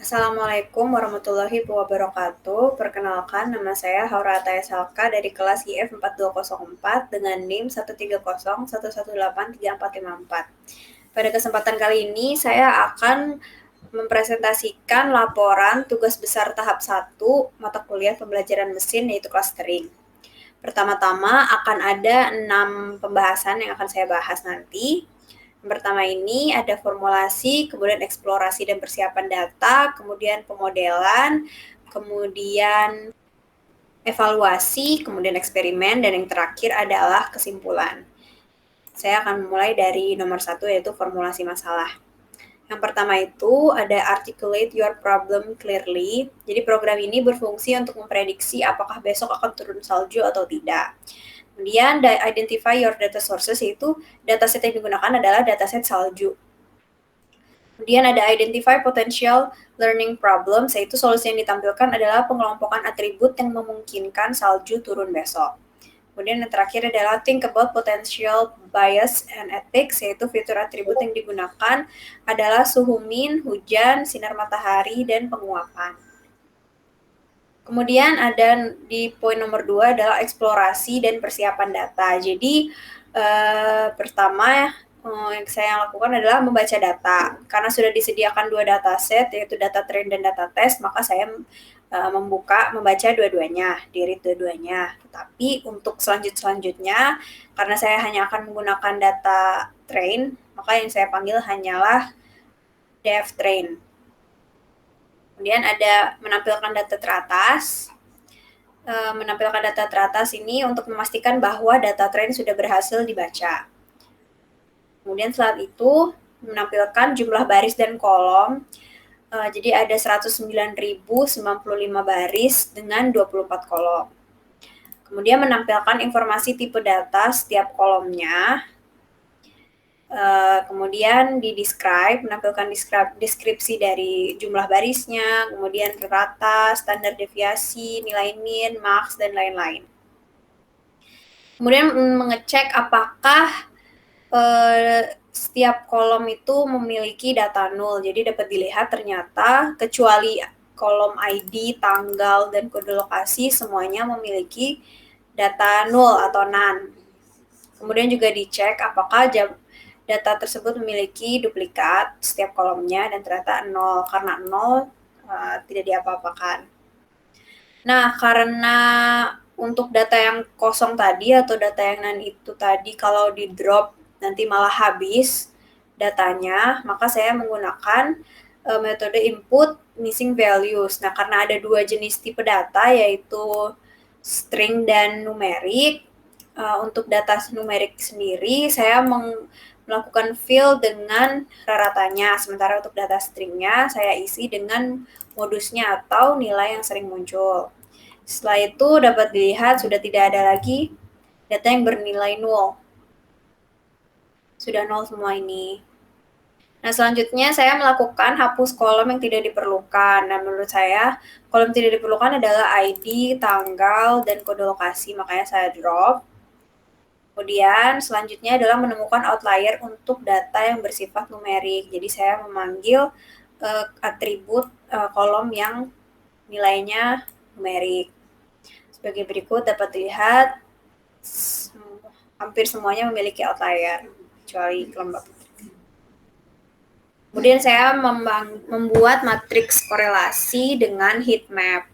Assalamualaikum warahmatullahi wabarakatuh. Perkenalkan, nama saya Haura Ataya Salka dari kelas IF 4204 dengan NIM 13011183454. Pada kesempatan kali ini, saya akan mempresentasikan laporan tugas besar tahap 1 mata kuliah pembelajaran mesin yaitu clustering. Pertama-tama akan ada 6 pembahasan yang akan saya bahas nanti. Yang pertama ini ada formulasi, kemudian eksplorasi dan persiapan data, kemudian pemodelan, kemudian evaluasi, kemudian eksperimen, dan yang terakhir adalah kesimpulan. Saya akan memulai dari nomor 1 yaitu formulasi masalah. Yang pertama itu ada articulate your problem clearly. Jadi program ini berfungsi untuk memprediksi apakah besok akan turun salju atau tidak. Kemudian identify your data sources, yaitu dataset yang digunakan adalah dataset salju. Kemudian ada identify potential learning problems, yaitu solusi yang ditampilkan adalah pengelompokan atribut yang memungkinkan salju turun besok. Kemudian yang terakhir adalah think about potential bias and ethics, yaitu fitur atribut yang digunakan adalah suhu min, hujan, sinar matahari, dan penguapan. Kemudian ada di poin nomor 2 adalah eksplorasi dan persiapan data. Jadi pertama yang saya lakukan adalah membaca data. Karena sudah disediakan 2 dataset, yaitu data train dan data test, maka saya membaca dua-duanya, di-read dua-duanya. Tapi untuk selanjutnya, karena saya hanya akan menggunakan data train, maka yang saya panggil hanyalah def train. Kemudian ada menampilkan data teratas. Menampilkan data teratas ini untuk memastikan bahwa data train sudah berhasil dibaca. Kemudian setelah itu menampilkan jumlah baris dan kolom. Jadi ada 109.095 baris dengan 24 kolom. Kemudian menampilkan informasi tipe data setiap kolomnya. Kemudian di describe, menampilkan deskripsi dari jumlah barisnya, kemudian rata, standar deviasi, nilai min, max, dan lain-lain. Kemudian mengecek apakah setiap kolom itu memiliki data nul. Jadi dapat dilihat ternyata kecuali kolom ID, tanggal, dan kode lokasi semuanya memiliki data nul atau none. Kemudian juga dicek apakah data tersebut memiliki duplikat setiap kolomnya dan ternyata 0. Karena 0 tidak diapa-apakan. Nah, karena untuk data yang kosong tadi atau data yang none itu tadi kalau di drop nanti malah habis datanya, maka saya menggunakan metode input missing values. Nah, karena ada 2 jenis tipe data yaitu string dan numerik. Untuk data numerik sendiri saya melakukan fill dengan raratanya, sementara untuk data stringnya saya isi dengan modusnya atau nilai yang sering muncul. Setelah itu dapat dilihat sudah tidak ada lagi data yang bernilai nol. Sudah nol semua ini. Nah, selanjutnya saya melakukan hapus kolom yang tidak diperlukan. Nah, menurut saya kolom tidak diperlukan adalah ID, tanggal, dan kode lokasi, makanya saya drop. Kemudian selanjutnya adalah menemukan outlier untuk data yang bersifat numerik. Jadi saya memanggil atribut kolom yang nilainya numerik. Sebagai berikut dapat dilihat hampir semuanya memiliki outlier, kecuali kelompok. Kemudian saya membuat matriks korelasi dengan heat map.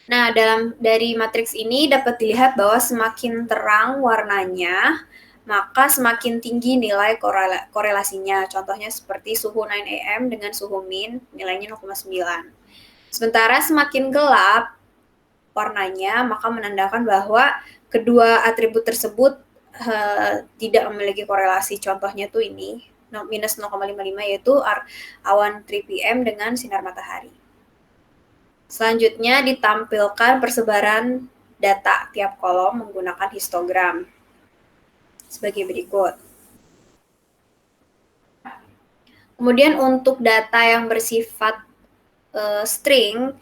Nah, dari matriks ini dapat dilihat bahwa semakin terang warnanya, maka semakin tinggi nilai korelasinya. Contohnya seperti suhu 9 AM dengan suhu min, nilainya 0,9. Sementara semakin gelap warnanya, maka menandakan bahwa kedua atribut tersebut tidak memiliki korelasi. Contohnya tuh ini, minus 0,55, yaitu awan 3 PM dengan sinar matahari. Selanjutnya ditampilkan persebaran data tiap kolom menggunakan histogram sebagai berikut. Kemudian untuk data yang bersifat string,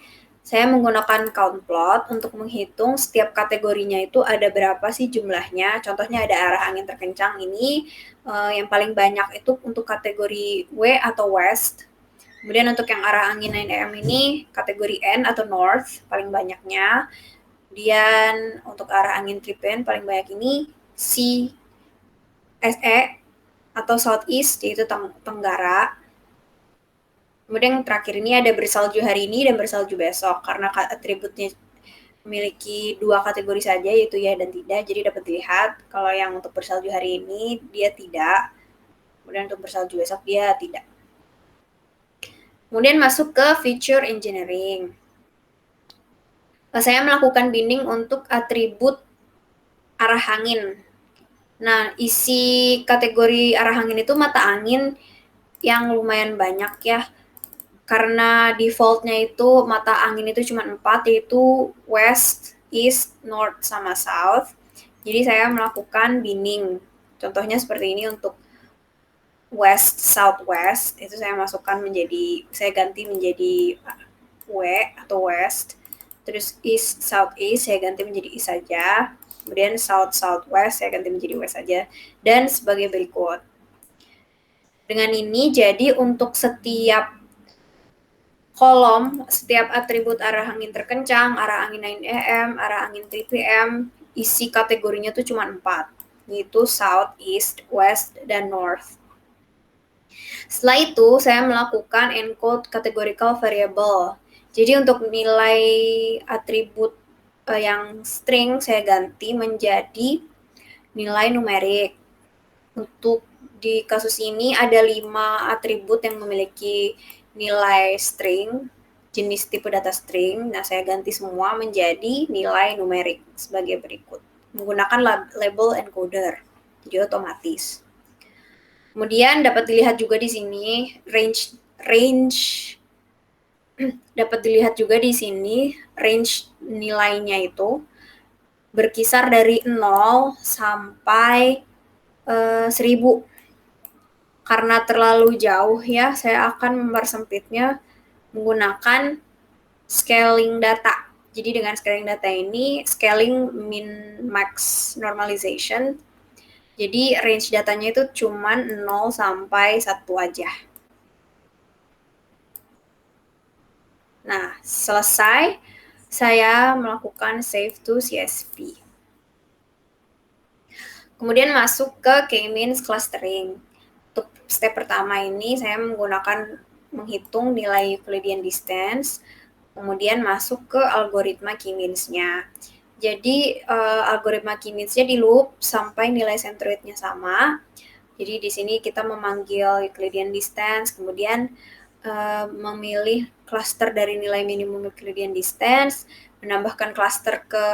saya menggunakan count plot untuk menghitung setiap kategorinya itu ada berapa sih jumlahnya. Contohnya ada arah angin terkencang ini, yang paling banyak itu untuk kategori W atau west. Kemudian untuk yang arah angin 9 AM ini kategori N atau North paling banyaknya. Kemudian untuk arah angin 3PM paling banyak ini C, SE atau Southeast, yaitu Tenggara. Kemudian yang terakhir ini ada bersalju hari ini dan bersalju besok, karena atributnya memiliki 2 kategori saja, yaitu ya dan tidak, jadi dapat dilihat kalau yang untuk bersalju hari ini dia tidak, kemudian untuk bersalju besok dia tidak. Kemudian masuk ke feature engineering. Saya melakukan binding untuk atribut arah angin. Nah, isi kategori arah angin itu mata angin yang lumayan banyak ya. Karena defaultnya itu mata angin itu cuma 4, yaitu west, east, north, sama south. Jadi saya melakukan binding. Contohnya seperti ini untuk west, southwest, itu saya masukkan menjadi, saya ganti menjadi W atau west. Terus east, southeast, saya ganti menjadi east saja. Kemudian south, southwest, saya ganti menjadi west saja. Dan sebagai berikut. Dengan ini, jadi untuk setiap kolom, setiap atribut arah angin terkencang, arah angin 9 AM, arah angin 3 PM, isi kategorinya tuh cuma 4, yaitu south, east, west, dan north. Setelah itu, saya melakukan encode categorical variable. Jadi untuk nilai atribut yang string saya ganti menjadi nilai numerik. Untuk di kasus ini ada 5 atribut yang memiliki nilai string, jenis tipe data string. Nah, saya ganti semua menjadi nilai numerik sebagai berikut. Menggunakan label encoder, jadi otomatis. Kemudian dapat dilihat juga di sini dapat dilihat juga di sini range nilainya itu berkisar dari 0 sampai 1000. Karena terlalu jauh ya, saya akan mempersempitnya menggunakan scaling data. Jadi dengan scaling data ini, scaling min max normalization. Jadi range datanya itu cuma 0 sampai 1 aja. Nah, selesai, saya melakukan save to CSV. Kemudian masuk ke K-means clustering. Untuk step pertama ini saya menghitung nilai Euclidean distance, kemudian masuk ke algoritma K-means-nya. Jadi algoritma K-means-nya di loop sampai nilai centroid-nya sama. Jadi di sini kita memanggil Euclidean distance, kemudian memilih cluster dari nilai minimum Euclidean distance, menambahkan cluster ke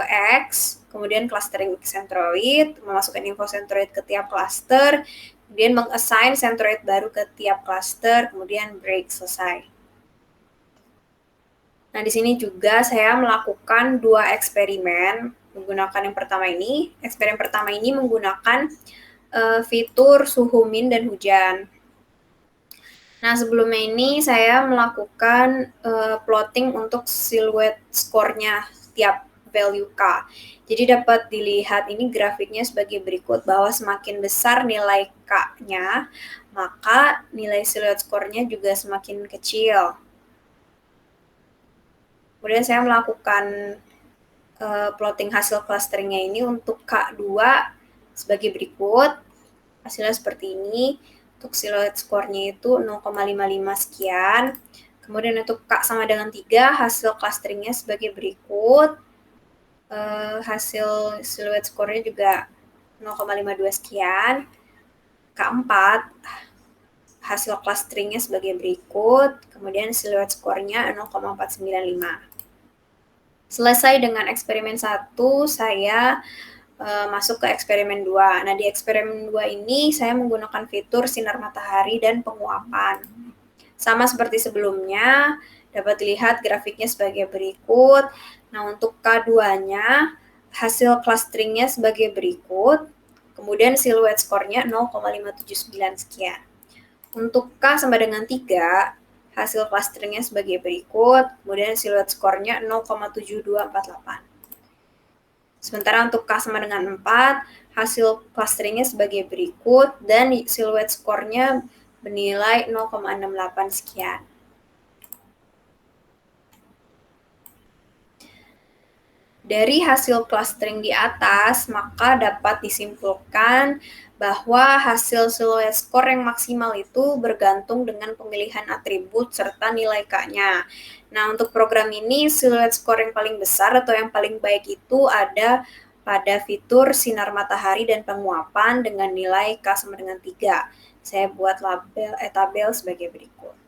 X, kemudian clustering centroid, memasukkan info centroid ke tiap cluster, kemudian meng-assign centroid baru ke tiap cluster, kemudian break, selesai. Nah, di sini juga saya melakukan 2 eksperimen menggunakan yang pertama ini. Eksperimen pertama ini menggunakan fitur suhu min dan hujan. Nah, sebelumnya ini saya melakukan plotting untuk silhouette score-nya tiap value K. Jadi dapat dilihat ini grafiknya sebagai berikut, bahwa semakin besar nilai K-nya, maka nilai silhouette score-nya juga semakin kecil. Kemudian saya melakukan plotting hasil clusteringnya ini untuk K2 sebagai berikut. Hasilnya seperti ini. Untuk silhouette score-nya itu 0,55 sekian. Kemudian untuk K sama dengan 3, hasil clusteringnya sebagai berikut. Hasil silhouette score-nya juga 0,52 sekian. K4, hasil clusteringnya sebagai berikut. Kemudian silhouette score-nya 0,495. Selesai dengan eksperimen 1, saya masuk ke eksperimen 2. Nah, di eksperimen 2 ini saya menggunakan fitur sinar matahari dan penguapan. Sama seperti sebelumnya, dapat dilihat grafiknya sebagai berikut. Nah, untuk K2-nya, hasil clusteringnya sebagai berikut, kemudian silhouette score-nya 0,579 sekian. Untuk K sama dengan 3, hasil clusteringnya sebagai berikut, kemudian silhouette score-nya 0,7248. Sementara untuk K sama dengan 4, hasil clusteringnya sebagai berikut, dan silhouette score-nya bernilai 0,68 sekian. Dari hasil clustering di atas, maka dapat disimpulkan bahwa hasil siluet skor yang maksimal itu bergantung dengan pemilihan atribut serta nilai K-nya. Nah, untuk program ini, siluet skor yang paling besar atau yang paling baik itu ada pada fitur sinar matahari dan penguapan dengan nilai K sama dengan 3. Saya buat tabel sebagai berikut.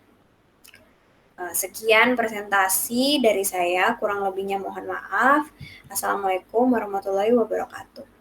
Sekian presentasi dari saya, kurang lebihnya mohon maaf. Assalamualaikum warahmatullahi wabarakatuh.